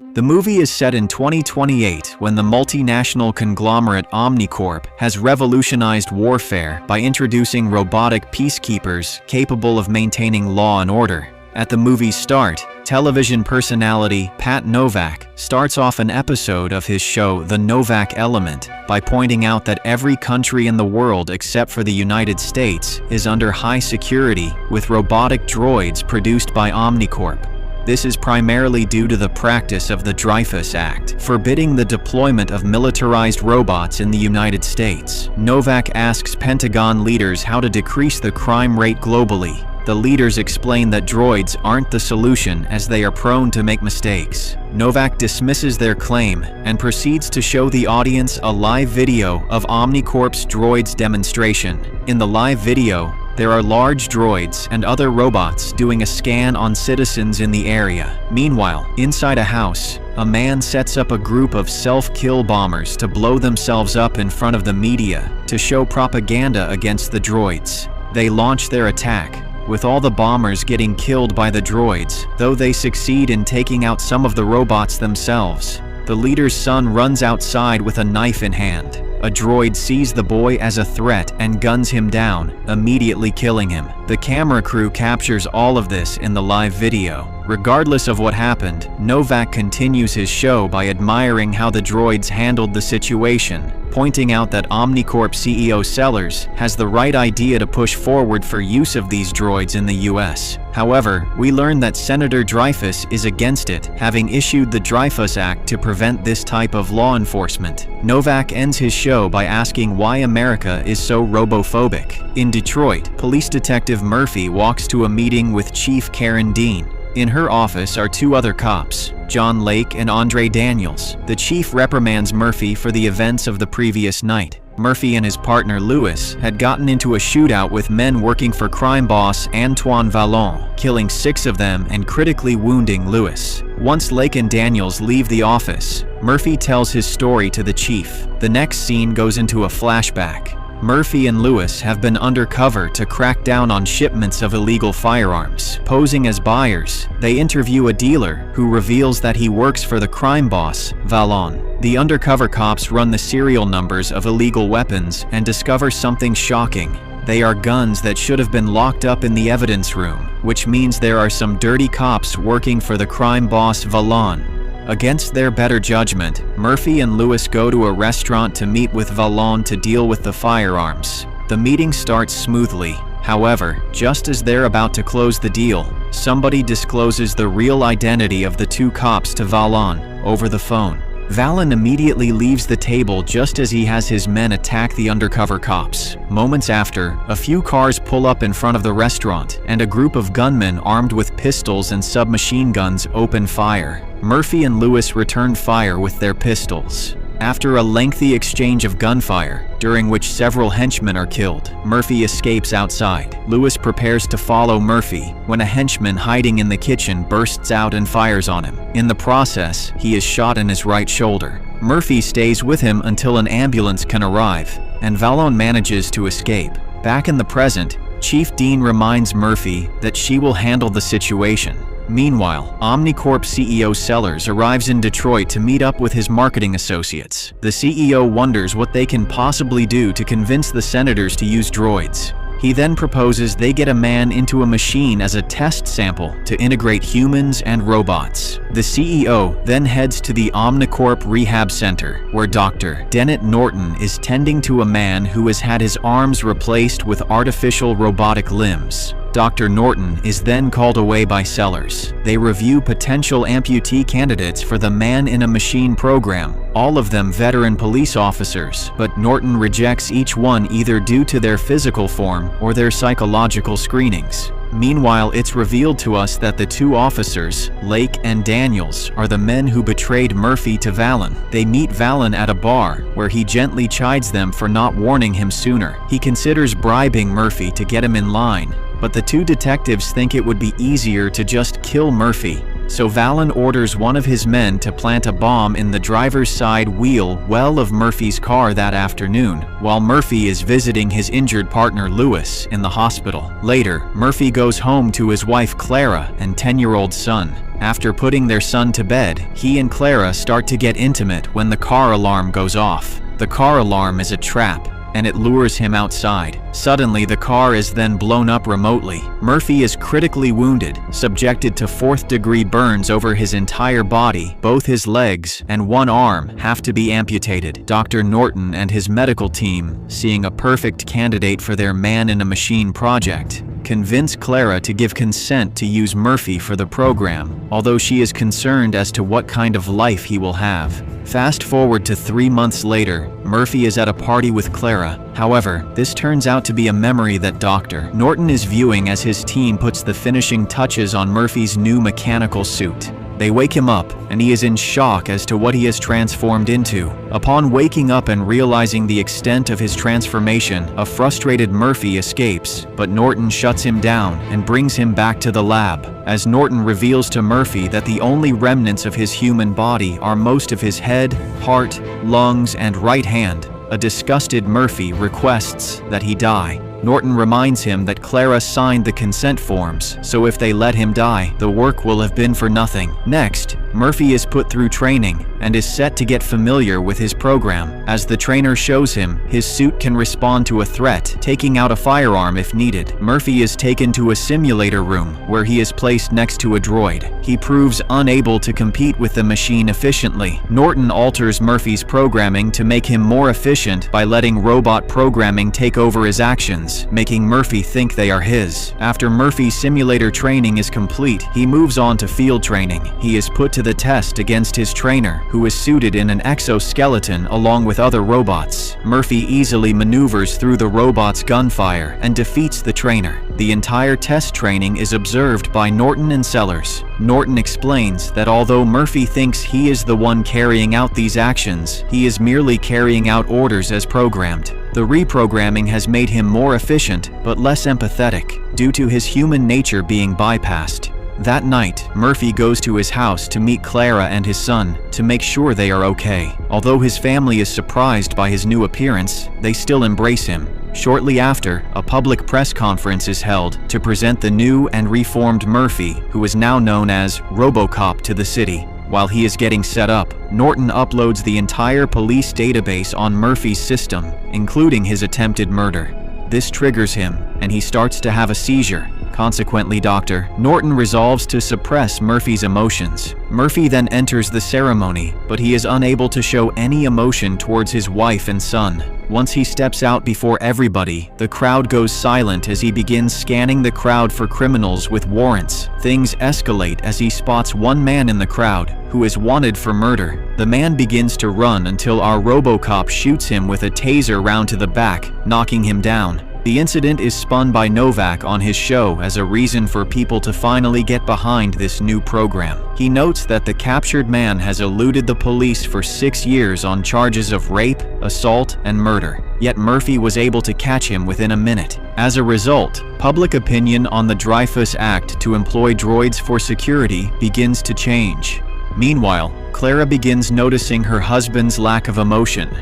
The movie is set in 2028 when the multinational conglomerate OmniCorp has revolutionized warfare by introducing robotic peacekeepers capable of maintaining law and order. At the movie's start, television personality Pat Novak starts off an episode of his show The Novak Element by pointing out that every country in the world except for the United States is under high security with robotic droids produced by OmniCorp. This is primarily due to the practice of the Dreyfus Act, forbidding the deployment of militarized robots in the United States. Novak asks Pentagon leaders how to decrease the crime rate globally. The leaders explain that droids aren't the solution as they are prone to make mistakes. Novak dismisses their claim and proceeds to show the audience a live video of OmniCorp's droids demonstration. In the live video, there are large droids and other robots doing a scan on citizens in the area. Meanwhile, inside a house, a man sets up a group of self-kill bombers to blow themselves up in front of the media to show propaganda against the droids. They launch their attack, with all the bombers getting killed by the droids, though they succeed in taking out some of the robots themselves. The leader's son runs outside with a knife in hand. A droid sees the boy as a threat and guns him down, immediately killing him. The camera crew captures all of this in the live video. Regardless of what happened, Novak continues his show by admiring how the droids handled the situation, pointing out that OmniCorp CEO Sellers has the right idea to push forward for use of these droids in the US. However, we learn that Senator Dreyfus is against it, having issued the Dreyfus Act to prevent this type of law enforcement. Novak ends his show by asking why America is so robophobic. In Detroit, police detective Murphy walks to a meeting with Chief Karen Dean. In her office are two other cops, John Lake and Andre Daniels. The chief reprimands Murphy for the events of the previous night. Murphy and his partner Louis had gotten into a shootout with men working for crime boss Antoine Vallon, killing 6 of them and critically wounding Louis. Once Lake and Daniels leave the office, Murphy tells his story to the chief. The next scene goes into a flashback. Murphy and Louis have been undercover to crack down on shipments of illegal firearms. Posing as buyers, they interview a dealer who reveals that he works for the crime boss, Vallon. The undercover cops run the serial numbers of illegal weapons and discover something shocking. They are guns that should have been locked up in the evidence room, which means there are some dirty cops working for the crime boss, Vallon. Against their better judgment, Murphy and Louis go to a restaurant to meet with Vallon to deal with the firearms. The meeting starts smoothly. However, just as they're about to close the deal, somebody discloses the real identity of the two cops to Vallon over the phone. Vallon immediately leaves the table just as he has his men attack the undercover cops. Moments after, a few cars pull up in front of the restaurant, and a group of gunmen armed with pistols and submachine guns open fire. Murphy and Louis return fire with their pistols. After a lengthy exchange of gunfire, during which several henchmen are killed, Murphy escapes outside. Louis prepares to follow Murphy when a henchman hiding in the kitchen bursts out and fires on him. In the process, he is shot in his right shoulder. Murphy stays with him until an ambulance can arrive, and Vallon manages to escape. Back in the present, Chief Dean reminds Murphy that she will handle the situation. Meanwhile, OmniCorp CEO Sellers arrives in Detroit to meet up with his marketing associates. The CEO wonders what they can possibly do to convince the senators to use droids. He then proposes they get a man into a machine as a test sample to integrate humans and robots. The CEO then heads to the OmniCorp Rehab Center, where Dr. Dennett Norton is tending to a man who has had his arms replaced with artificial robotic limbs. Dr. Norton is then called away by Sellers. They review potential amputee candidates for the Man in a Machine program, all of them veteran police officers, but Norton rejects each one either due to their physical form or their psychological screenings. Meanwhile, it's revealed to us that the two officers, Lake and Daniels, are the men who betrayed Murphy to Vallon. They meet Vallon at a bar, where he gently chides them for not warning him sooner. He considers bribing Murphy to get him in line, but the two detectives think it would be easier to just kill Murphy. so Valen orders one of his men to plant a bomb in the driver's side wheel well of Murphy's car that afternoon, while Murphy is visiting his injured partner Lewis in the hospital. Later, Murphy goes home to his wife Clara and 10-year-old son. After putting their son to bed, he and Clara start to get intimate when the car alarm goes off. The car alarm is a trap, and it lures him outside. Suddenly, the car is then blown up remotely. Murphy is critically wounded, subjected to 4th-degree burns over his entire body. Both his legs and one arm have to be amputated. Dr. Norton and his medical team, seeing a perfect candidate for their man-in-a-machine project, convince Clara to give consent to use Murphy for the program, although she is concerned as to what kind of life he will have. Fast forward to 3 months later, Murphy is at a party with Clara. However, this turns out to be a memory that Dr. Norton is viewing as his team puts the finishing touches on Murphy's new mechanical suit. They wake him up, and he is in shock as to what he has transformed into. Upon waking up and realizing the extent of his transformation, a frustrated Murphy escapes, but Norton shuts him down and brings him back to the lab, as Norton reveals to Murphy that the only remnants of his human body are most of his head, heart, lungs, and right hand. A disgusted Murphy requests that he die. Norton reminds him that Clara signed the consent forms, so if they let him die, the work will have been for nothing. Next, Murphy is put through training and is set to get familiar with his program. As the trainer shows him, his suit can respond to a threat, taking out a firearm if needed. Murphy is taken to a simulator room where he is placed next to a droid. He proves unable to compete with the machine efficiently. Norton alters Murphy's programming to make him more efficient by letting robot programming take over his actions, making Murphy think they are his. After Murphy's simulator training is complete, he moves on to field training. He is put to the test against his trainer, who is suited in an exoskeleton along with other robots. Murphy easily maneuvers through the robot's gunfire and defeats the trainer. The entire test training is observed by Norton and Sellers. Norton explains that although Murphy thinks he is the one carrying out these actions, he is merely carrying out orders as programmed. The reprogramming has made him more efficient but less empathetic, due to his human nature being bypassed. That night, Murphy goes to his house to meet Clara and his son, to make sure they are okay. Although his family is surprised by his new appearance, they still embrace him. Shortly after, a public press conference is held to present the new and reformed Murphy, who is now known as RoboCop, to the city. While he is getting set up, Norton uploads the entire police database on Murphy's system, including his attempted murder. This triggers him, and he starts to have a seizure. Consequently, Dr. Norton resolves to suppress Murphy's emotions. Murphy then enters the ceremony, but he is unable to show any emotion towards his wife and son. Once he steps out before everybody, the crowd goes silent as he begins scanning the crowd for criminals with warrants. Things escalate as he spots one man in the crowd, who is wanted for murder. The man begins to run until our RoboCop shoots him with a taser round to the back, knocking him down. The incident is spun by Novak on his show as a reason for people to finally get behind this new program. He notes that the captured man has eluded the police for 6 years on charges of rape, assault, and murder, yet Murphy was able to catch him within a minute. As a result, public opinion on the Dreyfus Act to employ droids for security begins to change. Meanwhile, Clara begins noticing her husband's lack of emotion.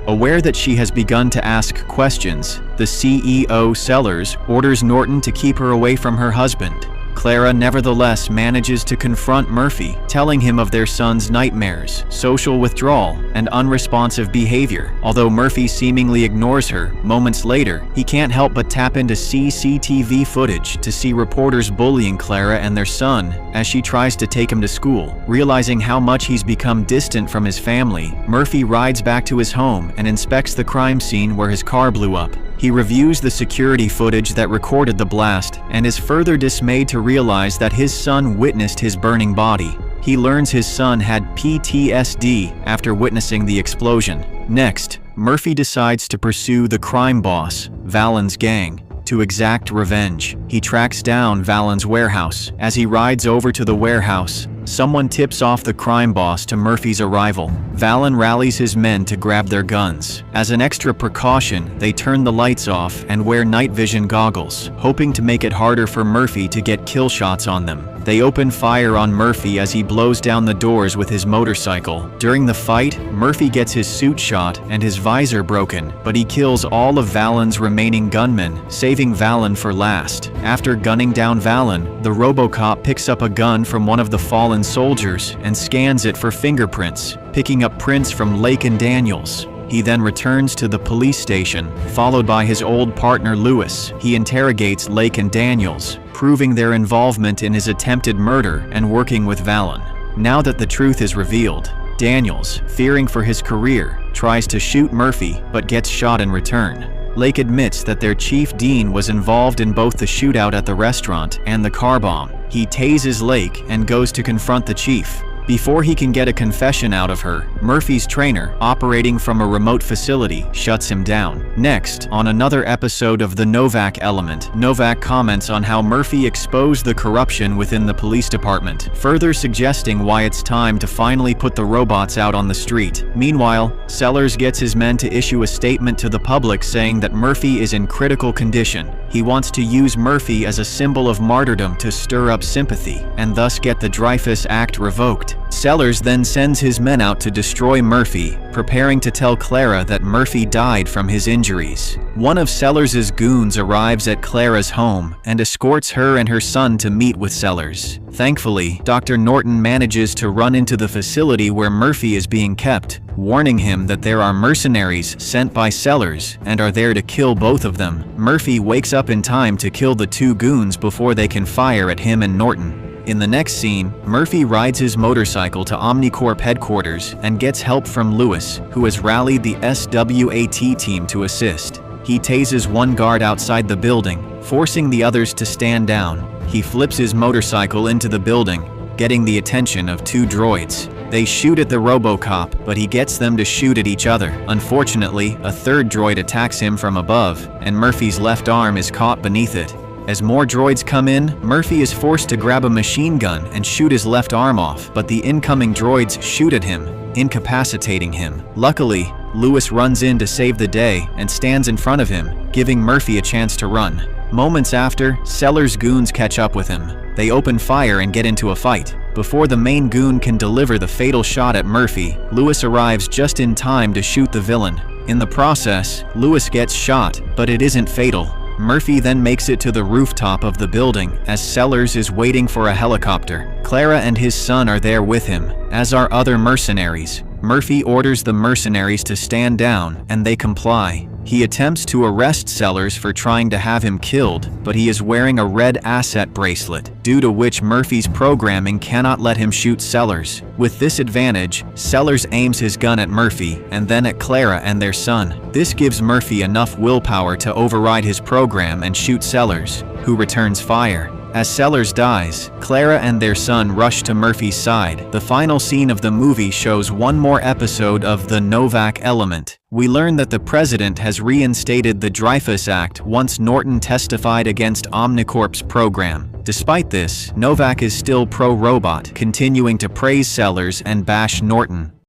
Aware that she has begun to ask questions, the CEO, Sellers, orders Norton to keep her away from her husband. Clara nevertheless manages to confront Murphy, telling him of their son's nightmares, social withdrawal, and unresponsive behavior. Although Murphy seemingly ignores her, moments later, he can't help but tap into CCTV footage to see reporters bullying Clara and their son as she tries to take him to school. Realizing how much he's become distant from his family, Murphy rides back to his home and inspects the crime scene where his car blew up. He reviews the security footage that recorded the blast and is further dismayed to realize that his son witnessed his burning body. He learns his son had PTSD after witnessing the explosion. Next, Murphy decides to pursue the crime boss, Valen's gang, to exact revenge. He tracks down Valen's warehouse. As he rides over to the warehouse, someone tips off the crime boss to Murphy's arrival. Valen rallies his men to grab their guns. As an extra precaution, they turn the lights off and wear night vision goggles, hoping to make it harder for Murphy to get kill shots on them. They open fire on Murphy as he blows down the doors with his motorcycle. During the fight, Murphy gets his suit shot and his visor broken, but he kills all of Valon's remaining gunmen, saving Valon for last. After gunning down Valon, the RoboCop picks up a gun from one of the fallen soldiers and scans it for fingerprints, picking up prints from Lake and Daniels. He then returns to the police station, followed by his old partner Lewis. He interrogates Lake and Daniels, proving their involvement in his attempted murder and working with Valon. Now that the truth is revealed, Daniels, fearing for his career, tries to shoot Murphy but gets shot in return. Lake admits that their chief Dean was involved in both the shootout at the restaurant and the car bomb. He tases Lake and goes to confront the chief. Before he can get a confession out of her, Murphy's trainer, operating from a remote facility, shuts him down. Next, on another episode of The Novak Element, Novak comments on how Murphy exposed the corruption within the police department, further suggesting why it's time to finally put the robots out on the street. Meanwhile, Sellers gets his men to issue a statement to the public saying that Murphy is in critical condition. He wants to use Murphy as a symbol of martyrdom to stir up sympathy, and thus get the Dreyfus Act revoked. Sellers then sends his men out to destroy Murphy, preparing to tell Clara that Murphy died from his injuries. One of Sellers' goons arrives at Clara's home and escorts her and her son to meet with Sellers. Thankfully, Dr. Norton manages to run into the facility where Murphy is being kept, warning him that there are mercenaries sent by Sellers and are there to kill both of them. Murphy wakes up in time to kill the two goons before they can fire at him and Norton. In the next scene, Murphy rides his motorcycle to OmniCorp headquarters and gets help from Lewis, who has rallied the SWAT team to assist. He tases one guard outside the building, forcing the others to stand down. He flips his motorcycle into the building, getting the attention of two droids. They shoot at the RoboCop, but he gets them to shoot at each other. Unfortunately, a third droid attacks him from above, and Murphy's left arm is caught beneath it. As more droids come in, Murphy is forced to grab a machine gun and shoot his left arm off, but the incoming droids shoot at him, incapacitating him. Luckily, Lewis runs in to save the day and stands in front of him, giving Murphy a chance to run. Moments after, Sellers' goons catch up with him. They open fire and get into a fight. Before the main goon can deliver the fatal shot at Murphy, Lewis arrives just in time to shoot the villain. In the process, Lewis gets shot, but it isn't fatal. Murphy then makes it to the rooftop of the building as Sellers is waiting for a helicopter. Clara and his son are there with him, as are other mercenaries. Murphy orders the mercenaries to stand down, and they comply. He attempts to arrest Sellers for trying to have him killed, but he is wearing a red asset bracelet, due to which Murphy's programming cannot let him shoot Sellers. With this advantage, Sellers aims his gun at Murphy and then at Clara and their son. This gives Murphy enough willpower to override his program and shoot Sellers, who returns fire. As Sellers dies, Clara and their son rush to Murphy's side. The final scene of the movie shows one more episode of The Novak Element. We learn that the president has reinstated the Dreyfus Act once Norton testified against OmniCorp's program. Despite this, Novak is still pro-robot, continuing to praise Sellers and bash Norton.